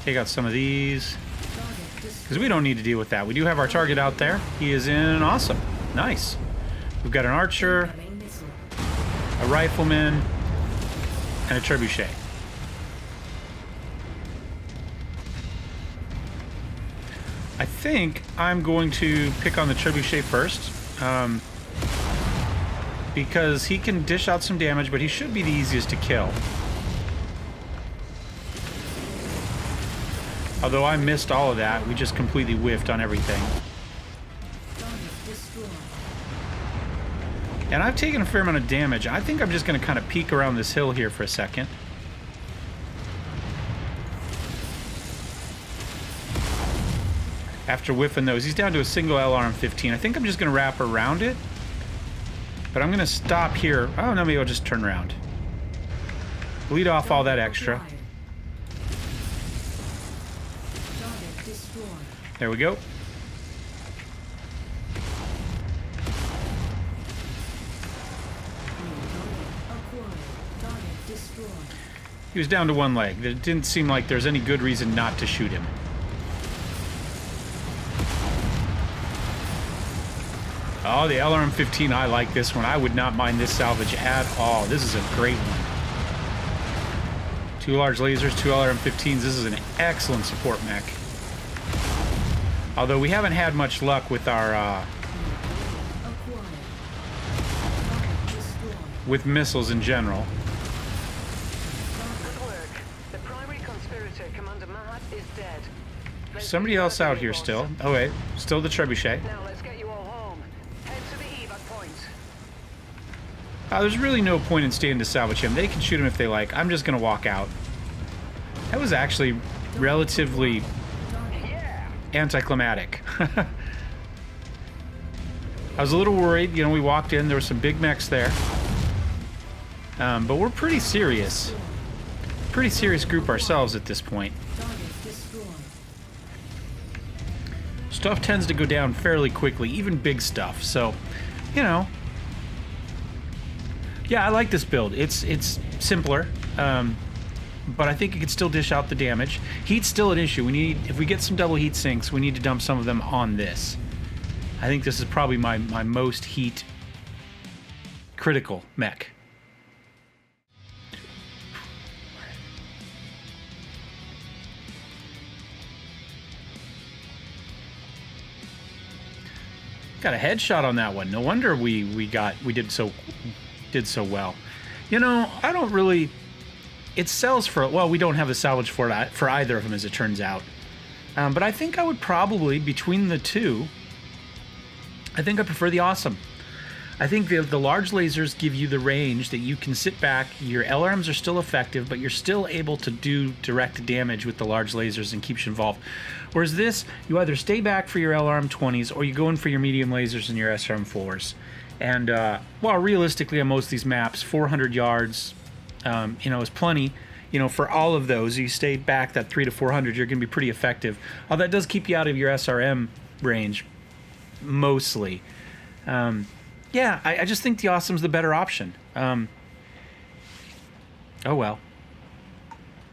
Speaker 1: Take out some of these,
Speaker 4: Target destroyed.
Speaker 1: because we don't need to deal with that. We do have our target out there. He is in awesome. Nice. We've got an archer,
Speaker 4: Incoming missile.
Speaker 1: a rifleman, and a trebuchet. I think I'm going to pick on the trebuchet first. because he can dish out some damage, but he should be the easiest to kill. Although I missed all of that, we just completely whiffed on everything. And I've taken a fair amount of damage. I think I'm just going to kind of peek around this hill here for a second. After whiffing those, he's down to a single LRM-15. I think I'm just going to wrap around it. But I'm going to stop here. Oh, no, maybe I'll just turn around. Bleed off all that extra. There we go. He was down to one leg. It didn't seem like there's any good reason not to shoot him. Oh, the LRM-15, I like this one. I would not mind this salvage at all. This is a great one. 2 large lasers, 2 LRM-15s. This is an excellent support mech. Although we haven't had much luck with our with missiles in general.
Speaker 2: Good work. The primary conspirator, Commander Mahat, is dead.
Speaker 1: There's somebody else out here still. Oh wait, still the trebuchet.
Speaker 2: Now let's get you all home. Head to the evac point.
Speaker 1: There's really no point in staying to salvage him. They can shoot him if they like. I'm just gonna walk out. That was actually relatively anticlimactic. I was a little worried. You know, we walked in, there were some big mechs there. But we're pretty serious. Pretty serious group ourselves at this point. Stuff tends to go down fairly quickly, even big stuff. So, you know. Yeah, I like this build. It's simpler. But I think it could still dish out the damage. Heat's still an issue. We need, if we get some double heat sinks, we need to dump some of them on this. I think this is probably my most heat critical mech. Got a headshot on that one. No wonder we did so well. You know, I don't really. It sells for, well, we don't have the salvage for either of them, as it turns out. But I think I would probably, between the two, I think I prefer the Awesome. I think the large lasers give you the range that you can sit back. Your LRMs are still effective, but you're still able to do direct damage with the large lasers and keeps you involved. Whereas this, you either stay back for your LRM-20s or you go in for your medium lasers and your SRM-4s. And, well, realistically on most of these maps, 400 yards, you know, is plenty. You know, for all of those, you stay back that 300 to 400, you're going to be pretty effective. Although that does keep you out of your SRM range, mostly. Yeah, I just think the Awesome's the better option. Oh well.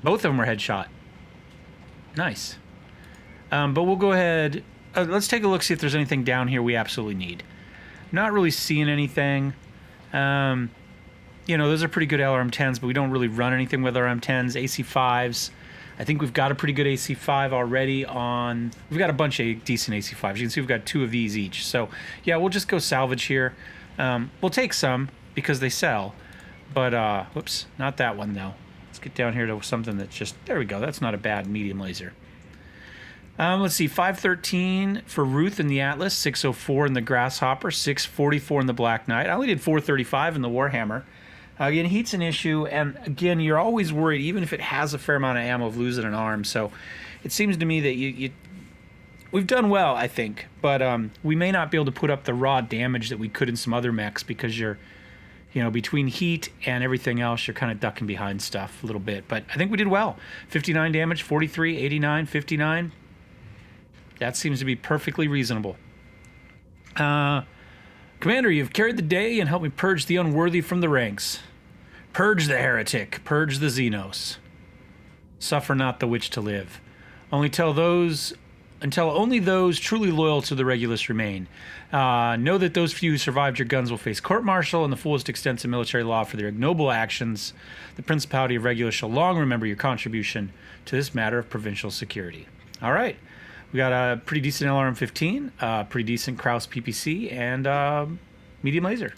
Speaker 1: Both of them were headshot. Nice. But we'll go ahead. Let's take a look, see if there's anything down here we absolutely need. Not really seeing anything. You know, those are pretty good LRM-10s, but we don't really run anything with LRM-10s. AC-5s. I think we've got a pretty good AC-5 already on... We've got a bunch of decent AC-5s. You can see we've got 2 of these each. So, yeah, we'll just go salvage here. We'll take some because they sell. But, whoops, not that one, though. Let's get down here to something that's just... There we go. That's not a bad medium laser. Let's see. 513 for Ruth in the Atlas. 604 in the Grasshopper. 644 in the Black Knight. I only did 435 in the Warhammer. Again, heat's an issue, and again, you're always worried, even if it has a fair amount of ammo, of losing an arm. So it seems to me that we've done well, I think, but we may not be able to put up the raw damage that we could in some other mechs because you're, you know, between heat and everything else, you're kind of ducking behind stuff a little bit. But I think we did well. 59 damage, 43, 89, 59. That seems to be perfectly reasonable. Commander, you've carried the day and helped me purge the unworthy from the ranks. Purge the heretic, purge the Xenos. Suffer not the witch to live. Until only those truly loyal to the Regulus remain. Know that those few who survived your guns will face court-martial and the fullest extent of military law for their ignoble actions. The Principality of Regulus shall long remember your contribution to this matter of provincial security. All right. We got a pretty decent LRM-15, pretty decent Kraus PPC, and medium laser.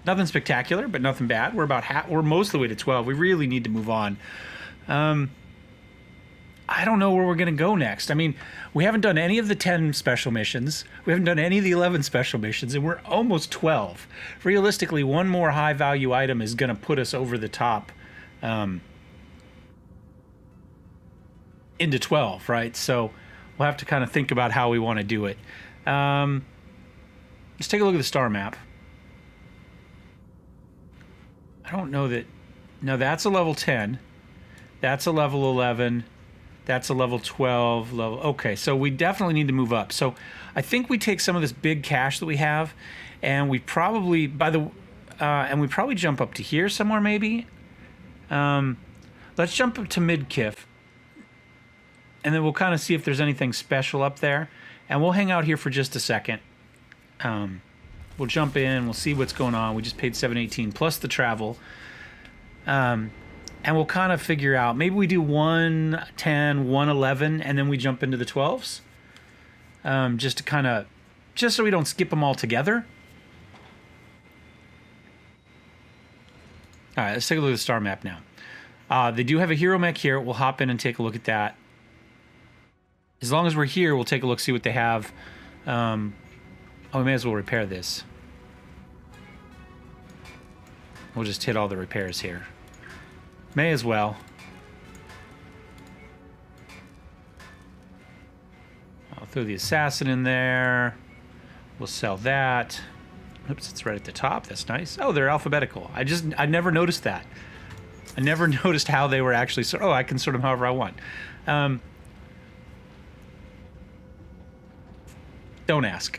Speaker 1: Nothing spectacular, but nothing bad. We're about we're most of the way to 12. We really need to move on. I don't know where we're going to go next. I mean, we haven't done any of the 10 special missions. We haven't done any of the 11 special missions, and we're almost 12. Realistically, one more high-value item is going to put us over the top into 12, right? So we'll have to kind of think about how we want to do it. Let's take a look at the star map. I don't know that... No, that's a level 10. That's a level 11. That's a level 12 level. Okay, so we definitely need to move up. So I think we take some of this big cash that we have, and we probably we probably jump up to here somewhere maybe. Let's jump up to Midkiff, and then we'll kind of see if there's anything special up there, and we'll hang out here for just a second. We'll jump in. We'll see what's going on. We just paid $718 plus the travel. And we'll kind of figure out, maybe we do 110, 111, and then we jump into the 12s. Just so we don't skip them all together. All right, let's take a look at the star map now. They do have a hero mech here. We'll hop in and take a look at that. As long as we're here, we'll take a look, see what they have. We may as well repair this. We'll just hit all the repairs here. May as well. I'll throw the assassin in there. We'll sell that. Oops, it's right at the top. That's nice. Oh, they're alphabetical. I never noticed that. I never noticed how they were actually... I can sort them however I want. Don't ask.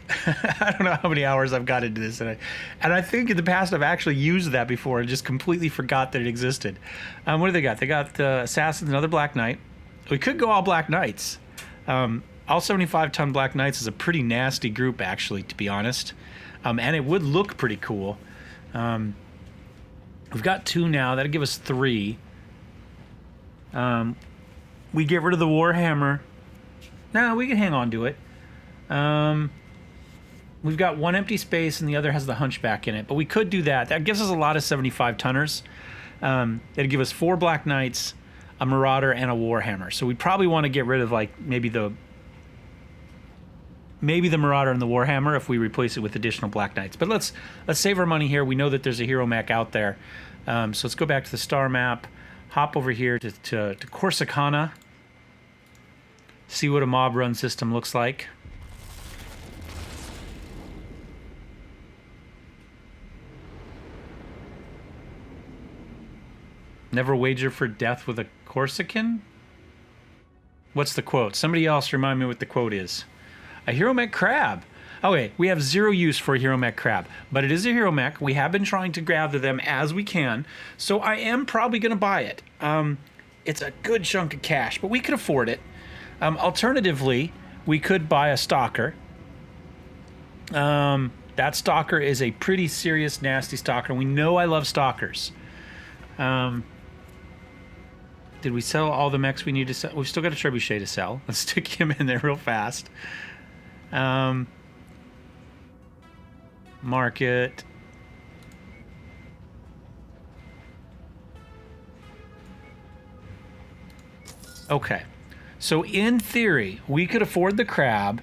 Speaker 1: I don't know how many hours I've got into this, and I think in the past I've actually used that before and just completely forgot that it existed. What do they got? They got Assassins, another Black Knight. We could go all Black Knights. All 75-ton Black Knights is a pretty nasty group, actually, to be honest. And it would look pretty cool. We've got 2 now. That'll give us 3. We get rid of the Warhammer. No, we can hang on to it. We've got 1 empty space and the other has the Hunchback in it, but we could do that. That gives us a lot of 75-tonners. It'd give us 4 Black Knights, a Marauder, and a Warhammer. So we probably want to get rid of like maybe the Marauder and the Warhammer if we replace it with additional Black Knights. But let's save our money here. We know that there's a hero mech out there. So let's go back to the star map, hop over here to Corsicana, see what a mob run system looks like. Never wager for death with a Corsican? What's the quote? Somebody else remind me what the quote is. A hero mech crab. Okay, we have 0 use for a hero mech crab, but it is a hero mech. We have been trying to gather them as we can, so I am probably going to buy it. It's a good chunk of cash, but we could afford it. Alternatively, we could buy a stalker. That stalker is a pretty serious, nasty stalker. We know I love stalkers. Did we sell all the mechs we need to sell? We've still got a trebuchet to sell. Let's stick him in there real fast. Market. Okay. So in theory, we could afford the crab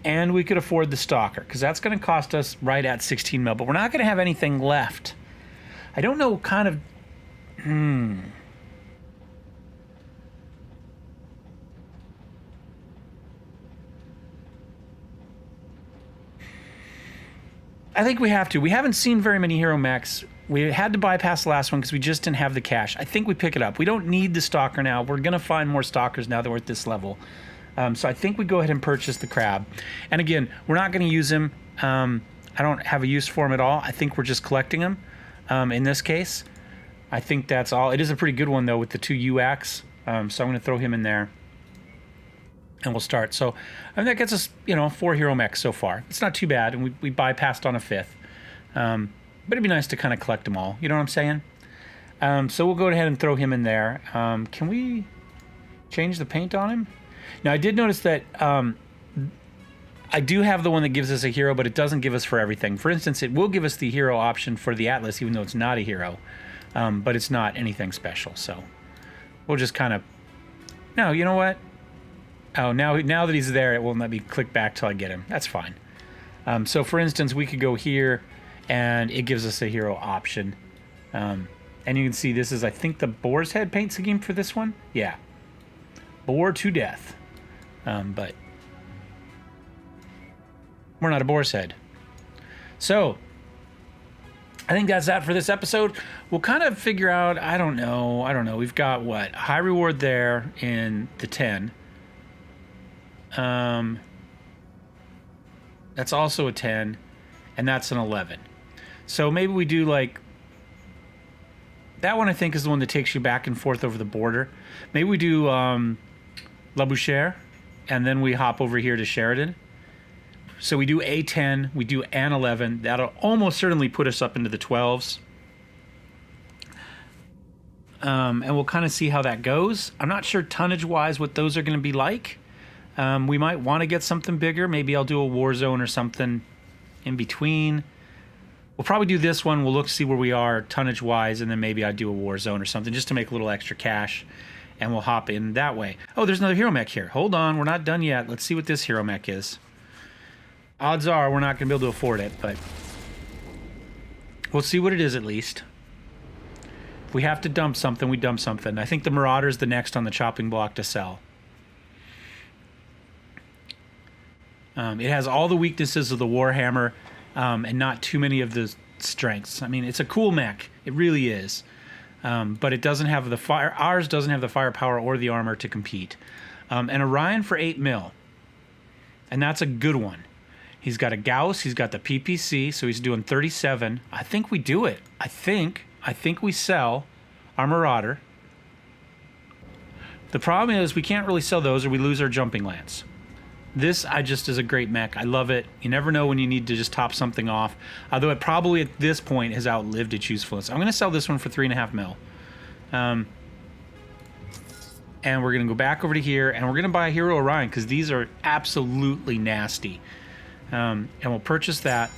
Speaker 1: and we could afford the stalker because that's going to cost us right at 16 mil, but we're not going to have anything left. I don't know kind of... I think we have to. We haven't seen very many hero mechs. We had to bypass the last one because we just didn't have the cash. I think we pick it up. We don't need the stalker now. We're going to find more stalkers now that we're at this level. So I think we go ahead and purchase the crab. And again, we're not going to use him. I don't have a use for him at all. I think we're just collecting him in this case. I think that's all. It is a pretty good one, though, with the 2 UX. So I'm going to throw him in there. And we'll start. So I mean, that gets us, 4 hero mechs so far. It's not too bad, and we bypassed on a 5th. But it'd be nice to kind of collect them all. You know what I'm saying? So we'll go ahead and throw him in there. Can we change the paint on him? Now, I did notice that I do have the one that gives us a hero, but it doesn't give us for everything. For instance, it will give us the hero option for the Atlas, even though it's not a hero. But it's not anything special, so we'll just kind of... No, you know what? Oh, now that he's there, it won't let me click back till I get him. That's fine. So, for instance, we could go here, and it gives us a hero option. And you can see this is, I think, the Boar's Head paint scheme for this one. Yeah. Boar to death. But we're not a Boar's Head. So... I think that's that for this episode. We'll kind of figure out, I don't know. We've got what? High reward there in the 10. That's also a 10. And that's an 11. So maybe we do like... That one I think is the one that takes you back and forth over the border. Maybe we do La Bouchère. And then we hop over here to Sheridan. So we do A10, we do an 11. That'll almost certainly put us up into the 12s. And we'll kind of see how that goes. I'm not sure tonnage-wise what those are going to be like. We might want to get something bigger. Maybe I'll do a war zone or something in between. We'll probably do this one. We'll look see where we are tonnage-wise, and then maybe I'd do a war zone or something just to make a little extra cash. And we'll hop in that way. Oh, there's another hero mech here. Hold on, we're not done yet. Let's see what this hero mech is. Odds are we're not going to be able to afford it, but we'll see what it is at least. If we have to dump something, we dump something. I think the Marauder's the next on the chopping block to sell. It has all the weaknesses of the Warhammer and not too many of the strengths. I mean, it's a cool mech. It really is. But it doesn't have the fire. Ours doesn't have the firepower or the armor to compete. And Orion for 8 mil. And that's a good one. He's got a Gauss, he's got the PPC, so he's doing 37. I think we do it. I think we sell our Marauder. The problem is we can't really sell those or we lose our Jumping Lance. This is a great mech. I love it. You never know when you need to just top something off. Although it probably at this point has outlived its usefulness. I'm going to sell this one for 3.5 mil. And we're going to go back over to here and we're going to buy a Hero Orion because these are absolutely nasty. And we'll purchase that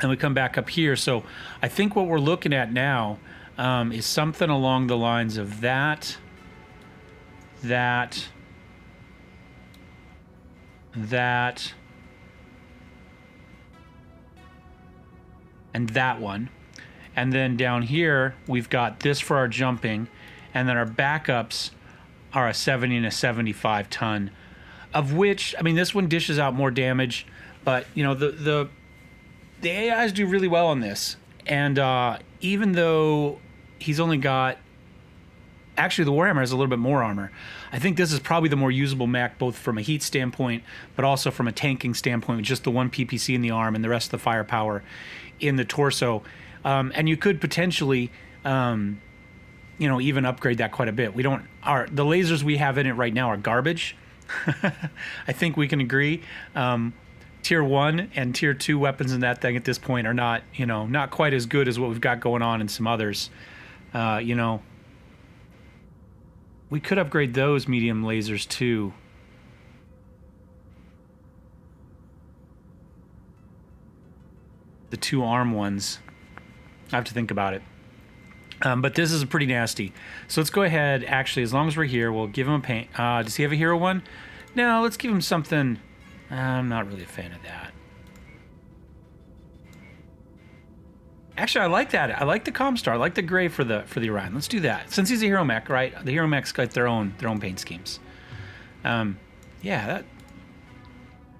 Speaker 1: and we come back up here. So I think what we're looking at now is something along the lines of that, and that one. And then down here, we've got this for our jumping. And then our backups are a 70 and a 75 ton. Of which, I mean, this one dishes out more damage. But, you know, the AIs do really well on this. And even though he's only got... Actually, the Warhammer has a little bit more armor. I think this is probably the more usable mech, both from a heat standpoint, but also from a tanking standpoint, with just the one PPC in the arm and the rest of the firepower in the torso. And you could potentially, you know, even upgrade that quite a bit. The lasers we have in it right now are garbage. I think we can agree. Tier 1 and Tier 2 weapons in that thing at this point are not, you know, not quite as good as what we've got going on in some others. You know, we could upgrade those medium lasers too. The 2 arm ones. I have to think about it. But this is pretty nasty. So let's go ahead. Actually, as long as we're here, we'll give him a paint. Does he have a hero one? No, let's give him something. I'm not really a fan of that. Actually, I like that. I like the Comstar. I like the gray for the Orion. Let's do that. Since he's a hero mech, right? The hero mechs got their own paint schemes. Yeah, that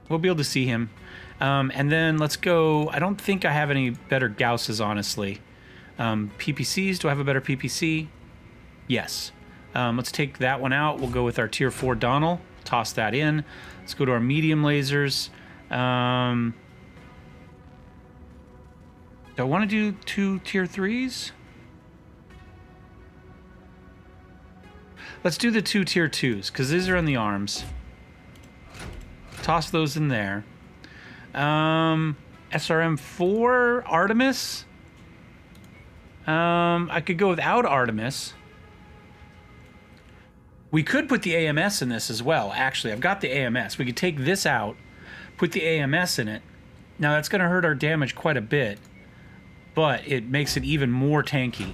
Speaker 1: we'll be able to see him. And then let's go. I don't think I have any better Gausses, honestly. PPCs. Do I have a better PPC? Yes. Let's take that one out. We'll go with our Tier 4 Donal. Toss that in. Let's go to our medium lasers. Do I want to do 2 Tier 3s? Let's do the 2 Tier 2s, because these are on the arms. Toss those in there. SRM4 Artemis. I could go without Artemis. We could put the AMS in this as well, actually. I've got the AMS. We could take this out. put the AMS in it. Now that's going to hurt our damage quite a bit, but it makes it even more tanky.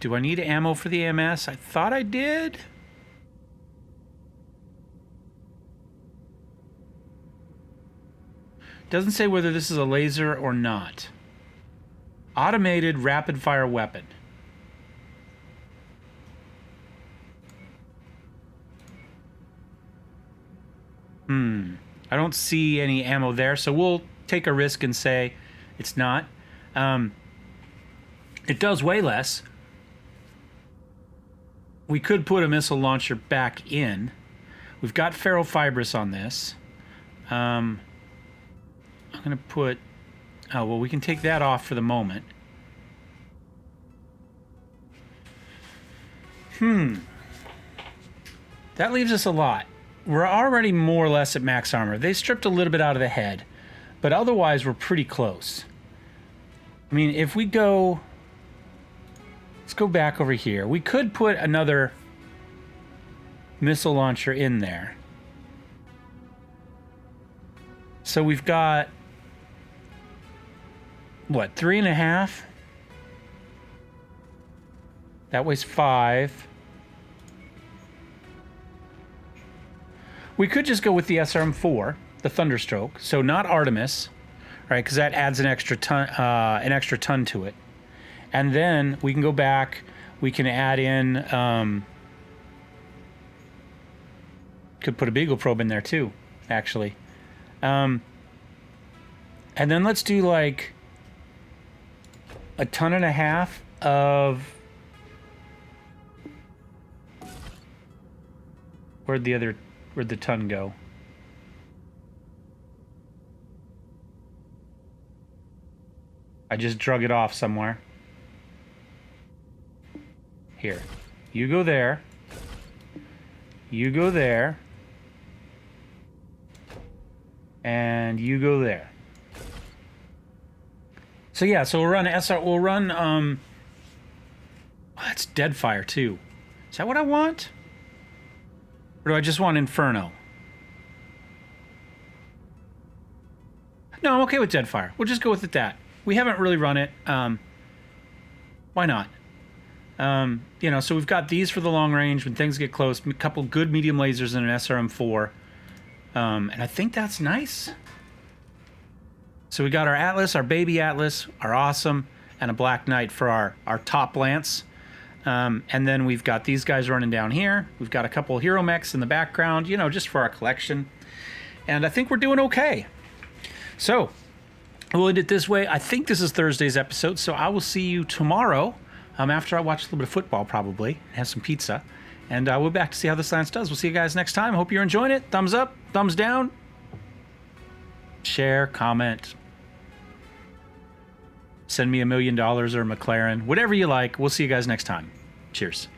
Speaker 1: Do I need ammo for the AMS? I thought I did. Doesn't say whether this is a laser or not. Automated rapid fire weapon. I don't see any ammo there, so we'll take a risk and say it's not. It does weigh less. We could put a missile launcher back in. We've got ferrofibrous on this. I'm going to put... Oh, well, we can take that off for the moment. That leaves us a lot. We're already more or less at max armor. They stripped a little bit out of the head, but otherwise we're pretty close. I mean, if we go... Let's go back over here. We could put another missile launcher in there. So we've got... What, 3.5? That weighs 5. We could just go with the SRM-4, the Thunderstroke. So not Artemis, right? Because that adds an extra ton to it. And then we can go back. We can add in. Could put a Beagle probe in there too, actually. And then let's do like 1.5 tons of. Where'd the ton go? I just drug it off somewhere. Here. You go there. You go there. And you go there. So yeah, so we'll run we'll run oh, that's Deadfire too. Is that what I want? Or do I just want Inferno? No, I'm okay with Deadfire. We'll just go with that. We haven't really run it. Why not? You know, so we've got these for the long range when things get close. A couple good medium lasers and an SRM-4. And I think that's nice. So we got our Atlas, our baby Atlas, our Awesome, and a Black Knight for our top lance. And then we've got these guys running down here. We've got a couple hero mechs in the background, you know, just for our collection. And I think we're doing okay. So we'll end it this way. I think this is Thursday's episode, so I will see you tomorrow after I watch a little bit of football, probably, and have some pizza. And we'll be back to see how this lance does. We'll see you guys next time. Hope you're enjoying it. Thumbs up, thumbs down, share, comment. Send me $1 million or a McLaren. Whatever you like. We'll see you guys next time. Cheers.